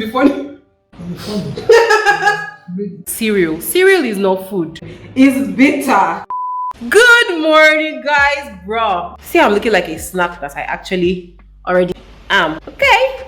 be funny. Cereal is not food. It's bitter. Good morning, guys, bro. See, I'm looking like a snack that I actually already am. Okay.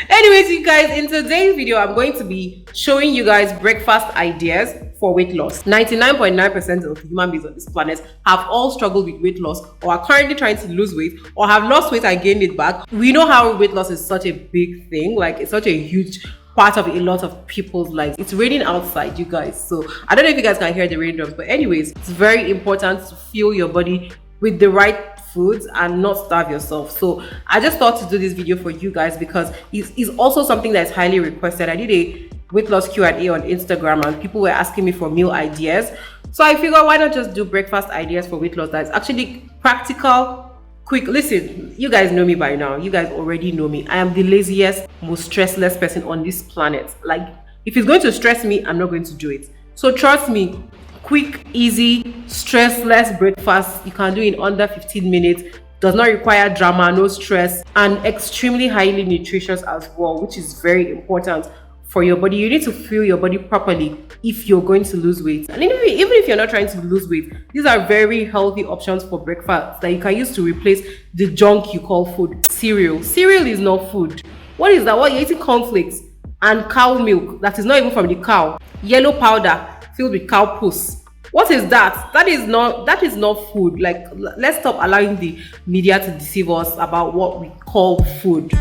Anyways, you guys, in today's video, I'm going to be showing you guys breakfast ideas for weight loss. 99.9% of human beings on this planet have all struggled with weight loss, or are currently trying to lose weight, or have lost weight and gained it back. We know how weight loss is such a big thing. Like, it's such a huge part of a lot of people's lives. It's raining outside, you guys, so I don't know if you guys can hear the raindrops, but anyways, it's very important to fuel your body with the right foods and not starve yourself. So I just thought to do this video for you guys because it's also something that's highly requested. I did a weight loss Q&A on Instagram and people were asking me for meal ideas, so I figured why not just do breakfast ideas for weight loss that's actually practical, quick. Listen, you guys know me by now. You guys already know me. I am the laziest, most stressless person on this planet. Like, if it's going to stress me, I'm not going to do it. So trust me, quick, easy, stressless breakfast you can do in under 15 minutes. Does not require drama, no stress, and extremely highly nutritious as well, which is very important for your body. You need to fuel your body properly if you're going to lose weight. And even if you're not trying to lose weight, these are very healthy options for breakfast that you can use to replace the junk you call food. Cereal is not food. What is that? What, you're eating cornflakes and cow milk that is not even from the cow, yellow powder filled with cow puss. What is that? That is not food. Like, let's stop allowing the media to deceive us about what we call food.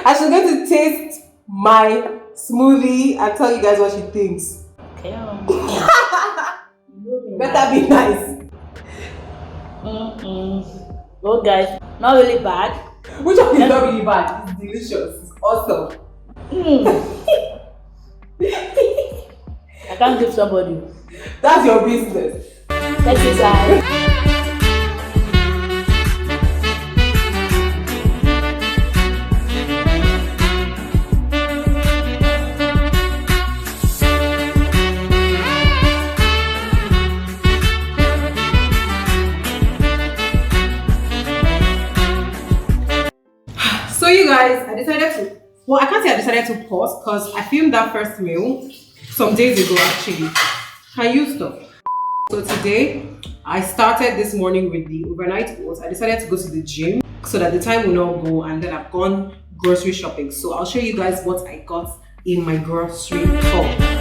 And she's going to taste my smoothie and tell you guys what she thinks. Okay. Better be nice. Well, guys, not really bad. Which one is not really bad? It's delicious. It's awesome. I can't give somebody. That's your business. Let's decide. So you guys, I can't say I decided to pause because I filmed that first meal some days ago actually. Can you stop? So today, I started this morning with the overnight oats. I decided to go to the gym so that the time will not go, and then I've gone grocery shopping. So I'll show you guys what I got in my grocery haul.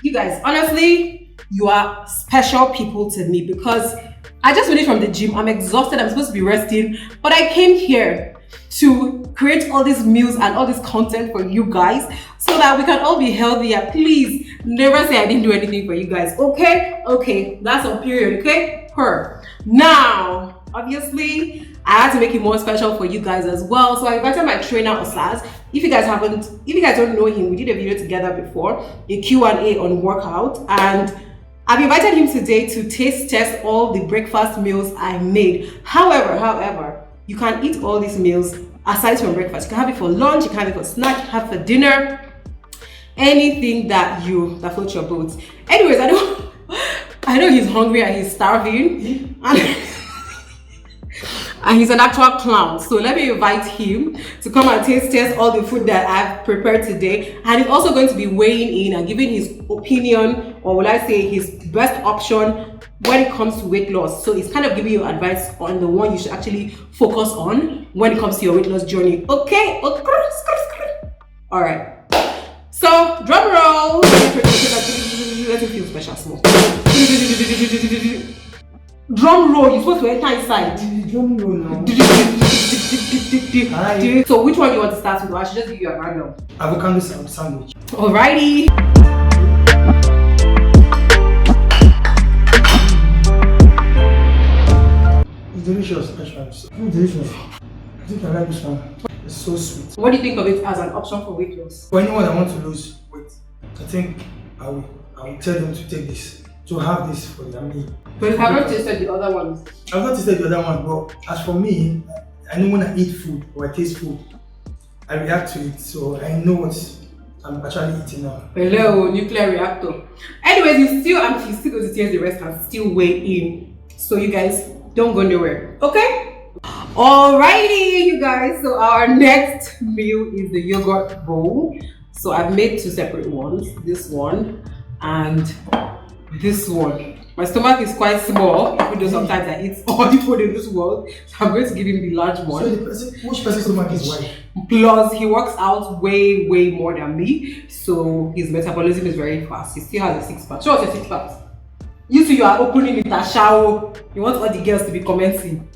You guys, honestly, you are special people to me because I just finished from the gym. I'm exhausted. I'm supposed to be resting, but I came here to create all these meals and all this content for you guys so that we can all be healthier. Please never say I didn't do anything for you guys. Okay, that's a period. Okay, now obviously I had to make it more special for you guys as well, so I invited my trainer Osaz. If you guys don't know him, we did a video together before, a Q&A on workout, and I've invited him today to taste test all the breakfast meals I made. However, you can eat all these meals aside from breakfast. You can have it for lunch, you can have it for snack, you can have it for dinner, anything that floats your boat. Anyways, I know he's hungry and he's starving. And he's an actual clown, so let me invite him to come and taste test all the food that I've prepared today. And he's also going to be weighing in and giving his opinion, or will I say his best option when it comes to weight loss. So he's kind of giving you advice on the one you should actually focus on when it comes to your weight loss journey. Okay? All right. So drum roll. Let me feel special small. Drum roll, you're supposed to enter inside. Drum roll now. So which one do you want to start with? Or I should just give you a random. Avocado sandwich. Alrighty. It's delicious, actually. It's delicious. I think I like this one. It's so sweet. What do you think of it as an option for weight loss? For anyone that wants to lose weight, I think I will tell them to take this. To have this for their meal. But you haven't tasted the other ones. I've not tasted the other one, but as for me, I know when I eat food or I taste food, I react to it, so I know what I'm actually eating now. Hello, nuclear reactor. Anyways, he's still going to taste the rest and still weigh in. So you guys don't go nowhere, okay? Alrighty, you guys. So our next meal is the yogurt bowl. So I've made two separate ones. This one and this one. My stomach is quite small, even though sometimes I eat all the food in this world. So I'm going to give him the large one. So which person's stomach is wide? Plus, he works out way more than me, so his metabolism is very fast. He still has a six-pack. Show us your six-pack. You two, you are opening it a shower. You want all the girls to be commenting.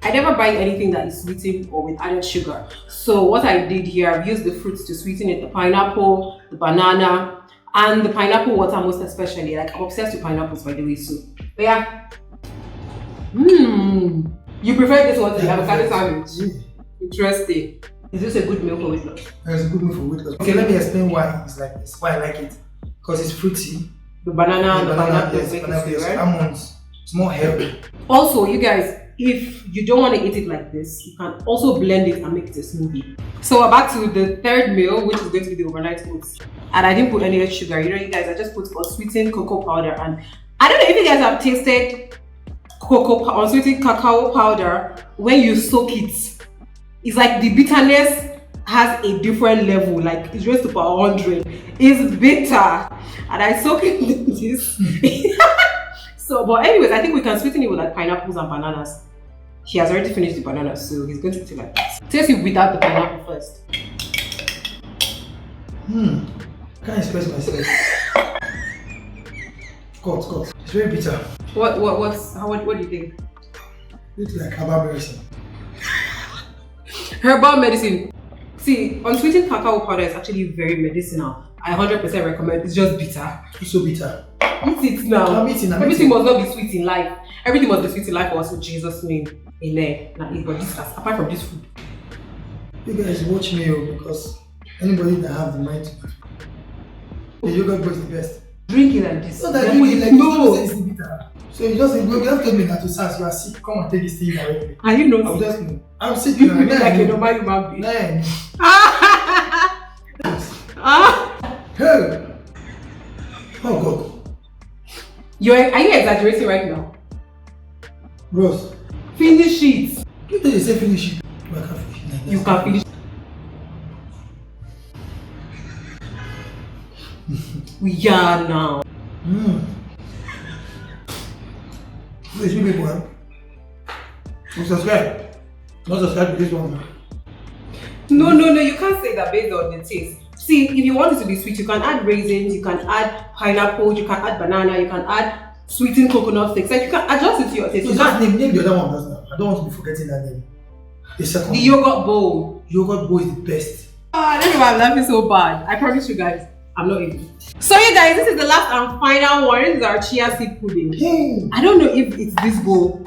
I never buy anything that is sweetened or with added sugar. So what I did here, I've used the fruits to sweeten it: the pineapple, the banana, and the pineapple water most especially. Like, I'm obsessed with pineapples, by the way, so. But yeah. You prefer this one to the avocado sandwich? Yeah. Interesting. Is this a good meal for weight loss? It's a good meal for weight loss. Okay, let me explain why it's like this. Why I like it. Because it's fruity. The banana and the pineapple yes, make pineapple, it sweet, right? almonds. It's more healthy. Also, you guys, if you don't want to eat it like this, you can also blend it and make it a smoothie. So we're back to the third meal, which is going to be the overnight oats. And I didn't put any sugar. You know, you guys, I just put unsweetened cocoa powder. And I don't know if you guys have tasted unsweetened cacao powder. When you soak it, it's like the bitterness has a different level. Like, it's raised to 100. It's bitter. And I soak it in this. So, but anyways, I think we can sweeten it with like pineapples and bananas. He has already finished the bananas, so he's going to eat it like that. Taste it without the pineapple first. Can't express myself. God. It's very bitter. What do you think? It's like herbal medicine. Herbal medicine. See, unsweetened cacao powder is actually very medicinal. I 100% recommend. It's just bitter. It's so bitter. Eat it now. I'm eating. Everything must not be sweet in life. Everything must be sweet in life for us in Jesus' name. Amen. Now eat, but this, apart from this food. You guys watch me because anybody that have the mind to do, the yogurt bowl is the best. Drink it like this. So that you like no. It's bitter. So you just tell me that to SARS, you are sick. Come and take this thing directly. Are you not? I'll just know. I'm sick. You look like a normal human being. Hey. Oh God. Are you exaggerating right now? Rose. Finish it. You tell you say finish it. I can't finish it. You can finish. We are now. Please, you people. Subscribe. Not subscribe to this one. No, you can't say that based on the taste. See, if you want it to be sweet, you can add raisins, you can add pineapple, you can add banana, you can add sweetened coconut flakes. Like, you can adjust it to your taste. So just name the other one, doesn't it? I don't want to be forgetting that name. The second The yogurt bowl. Yogurt bowl is the best. I don't know why I'm laughing so bad. I promise you guys, I'm not evil. So you guys, this is the last and final one. This is our chia seed pudding. Hey. I don't know if it's this bowl.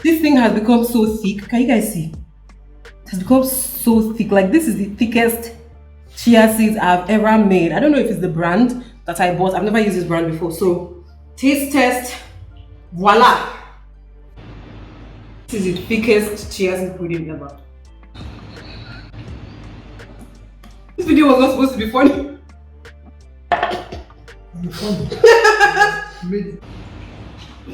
This thing has become so thick. Can you guys see? It has become so thick. Like, this is the thickest chia seeds I've ever made. I don't know if it's the brand that I bought. I've never used this brand before. So Taste test. Voila! This is the thickest chia seed pudding ever. This video was not supposed to be funny.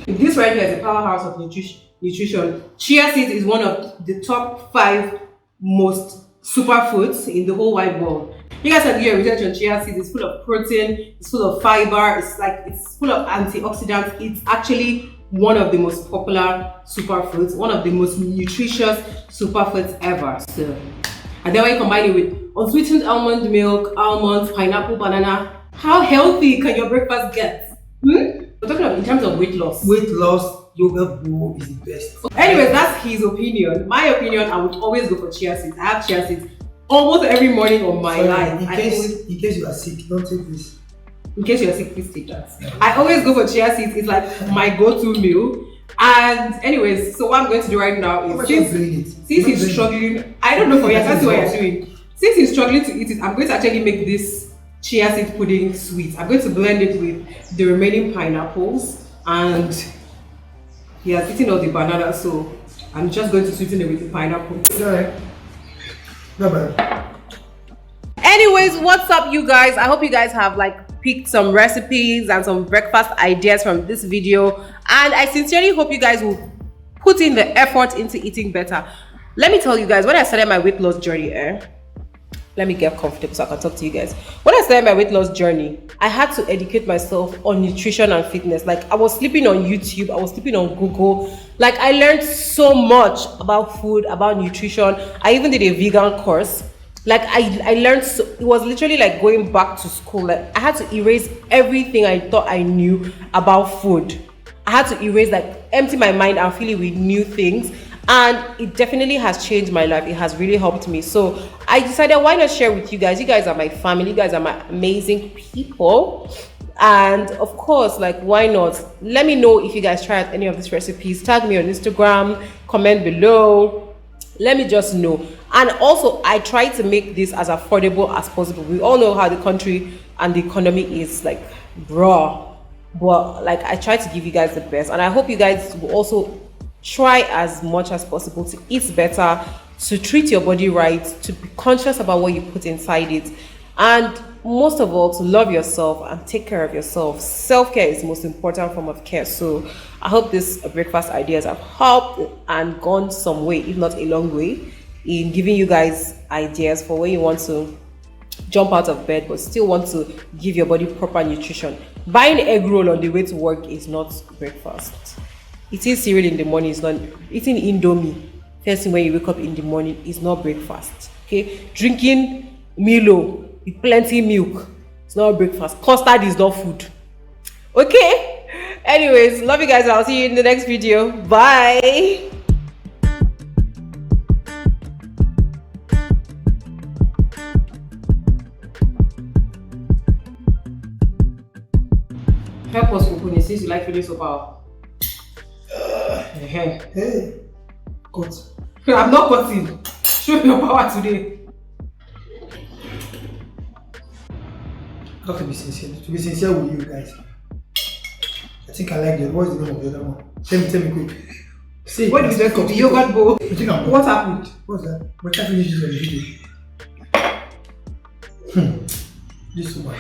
This right here is a powerhouse of nutrition. Chia seed is one of the top 5 most superfoods in the whole wide world. You guys can do your research on chia seeds. It's full of protein, it's full of fiber, it's full of antioxidants. It's actually one of the most popular superfoods, one of the most nutritious superfoods ever. So, and then when you combine it with unsweetened almond milk, almonds, pineapple, banana, how healthy can your breakfast get? We're talking about in terms of weight loss. Weight loss, yogurt bowl is the best. Anyways, that's his opinion. My opinion, I would always go for chia seeds. I have chia seeds almost every morning of my life. In case you are sick, don't take this. In case you're sick, please take that. I always go for chia seeds. It's like my go-to meal. And anyways, so what I'm going to do right now is since he's struggling, I don't know for you, that's what you're doing. Since he's struggling to eat it, I'm going to actually make this chia seed pudding sweet. I'm going to blend it with the remaining pineapples, and he has eaten all the banana, so I'm just going to sweeten it with the pineapple. Alright. Bye-bye. Anyways, what's up you guys? I hope you guys have picked some recipes and some breakfast ideas from this video, and I sincerely hope you guys will put in the effort into eating better. Let me tell you guys, when I started my weight loss journey, let me get comfortable so I can talk to you guys. When I started my weight loss journey, I had to educate myself on nutrition and fitness. I was sleeping on YouTube, I was sleeping on Google. I learned so much about food, about nutrition. I even did a vegan course. I learned so, it was literally like going back to school. I had to erase everything I thought I knew about food. I had to erase, empty my mind and fill it with new things. And it definitely has changed my life. It has really helped me. So I decided, why not share with you guys? You guys are my family. You guys are my amazing people. And of course, why not? Let me know if you guys tried any of these recipes. Tag me on Instagram, comment below. Let me just know. And also, I try to make this as affordable as possible. We all know how the country and the economy is raw. But I try to give you guys the best. And I hope you guys will also try as much as possible to eat better, to treat your body right, to be conscious about what you put inside it, and most of all, to love yourself and take care of yourself. Self-care is the most important form of care. So I hope these breakfast ideas have helped and gone some way, if not a long way, in giving you guys ideas for when you want to jump out of bed but still want to give your body proper nutrition. Buying egg roll on the way to work is not breakfast. Eating cereal in the morning is not, eating Indomie first thing when you wake up in the morning is not breakfast. Okay, drinking Milo with plenty milk, it's not breakfast. Custard is not food. Okay, anyways, love you guys. I'll see you in the next video. Bye. Help us, Kukuni, since you like feeling so powerful. Hey, cut. I'm not cutting. Show your power today. I have to be sincere. To be sincere with you guys, I think I like that. What's the name of the other one? Tell me quick. See, what did you do? The yogurt bowl. What happened? What's that? We can't finish this on the video. This one.